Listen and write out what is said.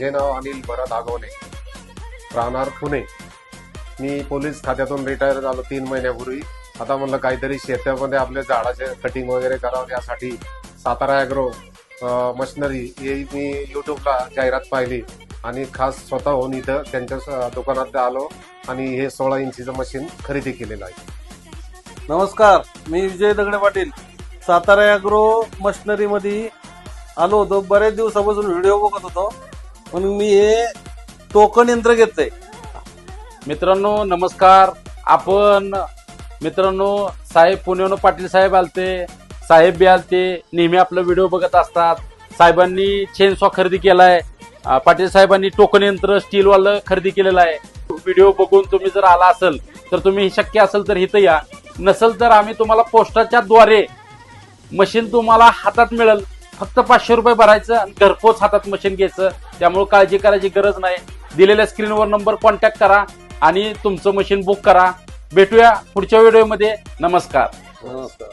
माझे नाव अनिल भरत आगवणे, राहणार पुणे. मी पोलीस खात्यातून रिटायर झालो 3 महिन्यापूर्वी. आता म्हणलं काहीतरी शेतामध्ये आपल्या झाडाचे कटिंग वगैरे करावं, यासाठी सातारा ॲग्रो मशिनरी हे मी युट्यूबला जाहिरात पाहिली आणि खास स्वतःहून इथं त्यांच्या दुकानात आलो आणि हे 16 इंचीचं मशीन खरेदी केलेलं आहे. नमस्कार, मी विजय दगडे पाटील, सातारा ॲग्रो मशिनरी मध्ये आलो होतो. बरेच दिवसापासून व्हिडिओ बघत होतो म्हणून मी हे टोकन यंत्र घेतलंय. मित्रांनो नमस्कार. आपण मित्रांनो साहेब पुण्याहून पाटील साहेब आलते, साहेब बी आलते, नेहमी आपलं व्हिडिओ बघत असतात. साहेबांनी चेनसॉ खरेदी केलाय, पाटील साहेबांनी टोकन यंत्र स्टीलवालं खरेदी केलेलं आहे. व्हिडिओ बघून तुम्ही जर आला असेल तर तुम्ही शक्य असेल तर इथं या, नसेल तर आम्ही तुम्हाला पोस्टाच्या द्वारे मशीन तुम्हाला हातात मिळेल. फक्त 500 रुपये भरायचं आणि घरपोच हातात मशीन घ्यायचं. त्यामुळे काळजी करायची गरज नाही. दिलेल्या स्क्रीनवर नंबर कॉन्टॅक्ट करा आणि तुमचं मशीन बुक करा. भेटूया पुढच्या व्हिडिओमध्ये. नमस्कार. नमस्कार.